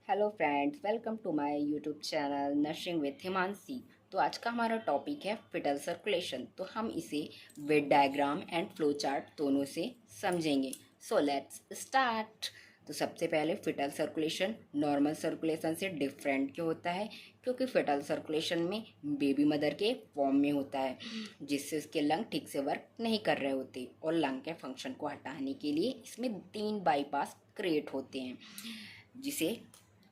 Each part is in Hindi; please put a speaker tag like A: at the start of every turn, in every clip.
A: Hello friends, welcome to my YouTube channel nursing with Himanshi. तो आज का हमारा टॉपिक है फिटल सर्कुलेशन। तो हम इसे with diagram and flow chart दोनों से समझेंगे। So let's start. तो सबसे पहले फिटल सर्कुलेशन नॉर्मल सर्कुलेशन से डिफरेंट क्यों होता है? क्योंकि फिटल सर्कुलेशन में बेबी मदर के फॉर्म में होता है, जिससे उसके लंग ठीक से वर्क नहीं कर रहे होते और लंग के फंक्शन को हटाने के लिए इसमें 3 बाईपास क्रिएट होते हैं, जिसे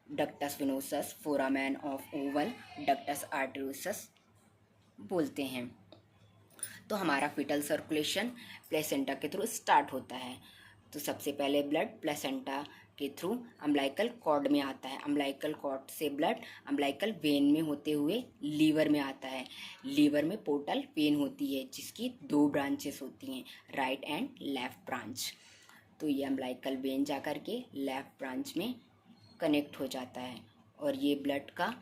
A: ductus venosus, foramen of Oval, ductus arteriosus बोलते हैं। तो हमारा फिटल सर्कुलेशन प्लेसेंटा के थ्रू स्टार्ट होता है। तो सबसे पहले ब्लड प्लेसेंटा के थ्रू अम्बिलिकल कॉर्ड में आता है। अम्बिलिकल कॉर्ड से ब्लड अम्बिलिकल वेन में होते हुए लीवर में आता है। लीवर में पोर्टल वेन होती है, जिसकी 2 ब्रांचेस होती हैं, राइट एंड लेफ्ट ब्रांच। तो ये अम्बिलिकल वेन जा कर के लेफ्ट ब्रांच में कनेक्ट हो जाता है और ये ब्लड का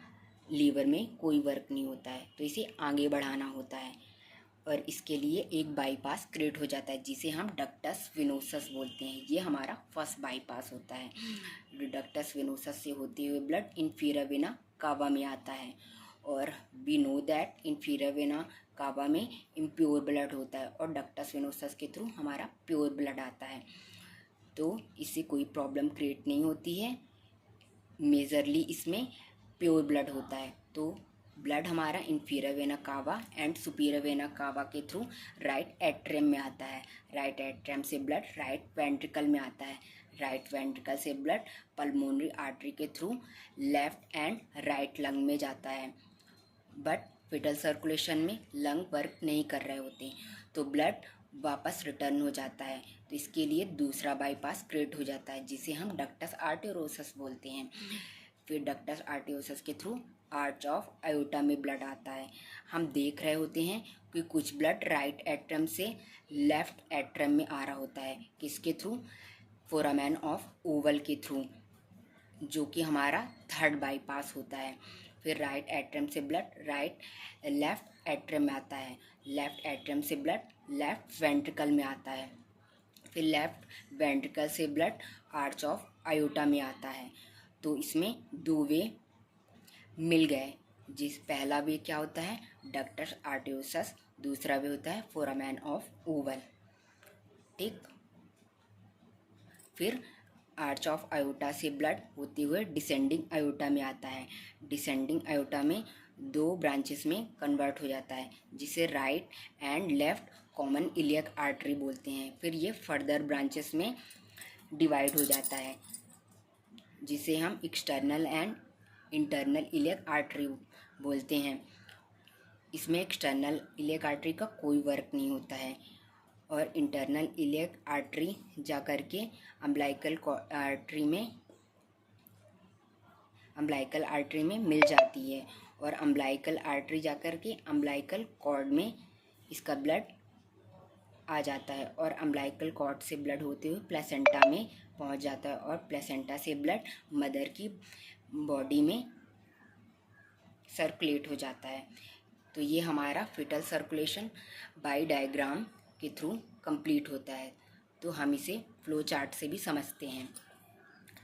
A: लीवर में कोई वर्क नहीं होता है, तो इसे आगे बढ़ाना होता है और इसके लिए एक बाईपास क्रिएट हो जाता है, जिसे हम डक्टस विनोसस बोलते हैं। ये हमारा फर्स्ट बाईपास होता है। डक्टस विनोसस से होते हुए ब्लड इंफीरियर वेना कावा में आता है और we know that inferior vena cava में इम्प्योर ब्लड होता है और डक्टस विनोसस के थ्रू हमारा प्योर ब्लड आता है। तो इससे कोई प्रॉब्लम क्रिएट नहीं होती है। मेजरली इसमें प्योर ब्लड होता है। तो ब्लड हमारा इंफीरियर वेना कावा एंड सुपीरियर वेना कावा के थ्रू राइट एट्रियम में आता है। राइट एट्रियम से ब्लड राइट वेंट्रिकल में आता है। राइट वेंट्रिकल से ब्लड पल्मोनरी आर्टरी के through left and right lung में जाता है। बट फिटल सर्कुलेशन में लंग वर्क नहीं कर रहे होते, तो ब्लड वापस रिटर्न हो जाता है। तो इसके लिए दूसरा बाईपास क्रिएट हो जाता है, जिसे हम डक्टस आर्टेरियोसस बोलते हैं। फिर डक्टस आर्टेरियोसस के थ्रू आर्च ऑफ आयोटा में ब्लड आता है। हम देख रहे होते हैं कि कुछ ब्लड राइट एट्रियम से लेफ्ट एट्रियम में आ रहा होता है। किसके थ्रू? फोरामेन ऑफ ओवल के थ्रू, जो कि हमारा थर्ड बाईपास होता है। फिर राइट एट्रियम से ब्लड लेफ्ट एट्रियम में आता है। लेफ्ट एट्रियम से ब्लड लेफ्ट वेंट्रिकल में आता है। फिर लेफ्ट वेंट्रिकल से ब्लड आर्च ऑफ आयोटा में आता है। तो इसमें 2 वे मिल गए। जिस पहला वे क्या होता है? Ductus arteriosus. दूसरा वे होता है फोरामेन ऑफ ओवल। ठीक। फिर आर्च ऑफ आयोटा से ब्लड होते हुए डिसेंडिंग आयोटा में आता है। डिसेंडिंग आयोटा में 2 ब्रांचेस में कन्वर्ट हो जाता है, जिसे right and left common iliac artery बोलते हैं। फिर ये फर्दर ब्रांचेस में डिवाइड हो जाता है, जिसे हम external and internal iliac artery बोलते हैं। इसमें एक्सटर्नल इलियक आर्टरी का कोई वर्क नहीं होता है और इंटरनल इलियक आर्टरी जा कर के अम्बिलिकल आर्टरी में मिल जाती है और अम्बिलिकल आर्टरी जा कर के अम्बिलिकल कॉर्ड में इसका ब्लड आ जाता है और अम्बिलिकल कॉर्ड से ब्लड होते हुए प्लेसेंटा में पहुंच जाता है और प्लेसेंटा से ब्लड मदर की बॉडी में सर्कुलेट हो जाता है। तो ये हमारा फिटल सर्कुलेशन बाय डायग्राम के थ्रू कंप्लीट होता है। तो हम इसे फ्लो चार्ट से भी समझते हैं।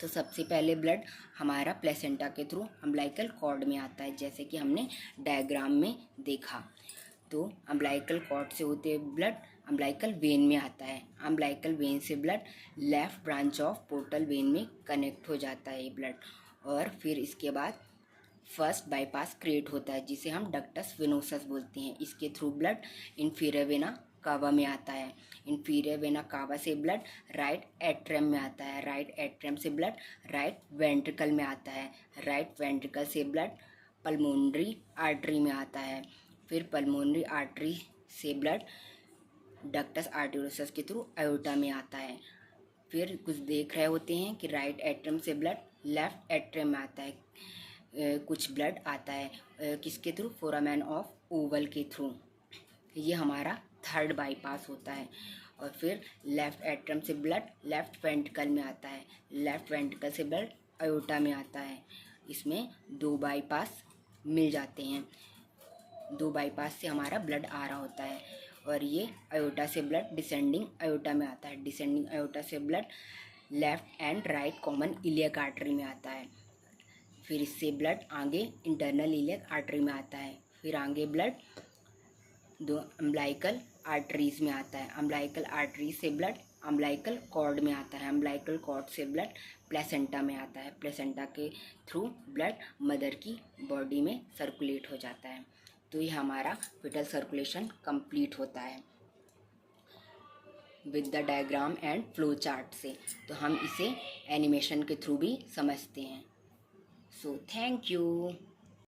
A: तो सबसे पहले ब्लड हमारा प्लेसेंटा के थ्रू अम्बिलिकल कॉर्ड में आता है, जैसे कि हमने डायग्राम में देखा। तो अम्बिलिकल कॉर्ड से होते हुए ब्लड अम्बिलिकल वेन में आता है। अम्बिलिकल वेन से blood left branch of portal vein में कनेक्ट हो जाता है ये ब्लड और फिर इसके बाद फर्स्ट बाईपास क्रिएट होता है, जिसे हम डक्टस विनोसस बोलते हैं। इसके through blood inferior vena cava में आता है। इंफीरियर वेना कावा से ब्लड राइट एट्रियम में आता है। राइट एट्रियम से ब्लड राइट वेंट्रिकल में आता है। राइट वेंट्रिकल से ब्लड पल्मोनरी आर्टरी में आता है। फिर पल्मोनरी आर्टरी से ब्लड डक्टस आर्टेरियोसस के थ्रू आयोटा में आता है। फिर कुछ देख रहे होते हैं कि राइट एट्रियम से ब्लड लेफ्ट एट्रियम में आता है। कुछ ब्लड आता है किसके थ्रू? फोरामेन ऑफ ओवल के थ्रू। ये हमारा थर्ड बाईपास होता है। और फिर लेफ्ट एट्रियम से ब्लड लेफ्ट वेंट्रिकल में आता है। लेफ्ट वेंट्रिकल से ब्लड आयोटा में आता है। इसमें 2 बाईपास मिल जाते हैं। 2 बाईपास से हमारा ब्लड आ रहा होता है और ये आयोटा से ब्लड डिसेंडिंग आयोटा में आता है। डिसेंडिंग आयोटा से blood left and right common iliac artery में आता है। फिर इससे ब्लड आगे इंटरनल इलियक आर्टरी में आता है, फिर आगे ब्लड दो अम्बिलाइकल आर्टरीज में आता है, अम्बिलाइकल आर्टरी से ब्लड अम्बिलाइकल कॉर्ड में आता है, अम्बिलाइकल कॉर्ड से ब्लड प्लेसेंटा में आता है, प्लेसेंटा के थ्रू ब्लड मदर की बॉडी में सर्कुलेट हो जाता है। तो ये हमारा फिटल सर्कुलेशन कंप्लीट होता है with the diagram and flow chart से। तो हम इसे एनिमेशन के थ्रू भी समझते हैं। So thank you.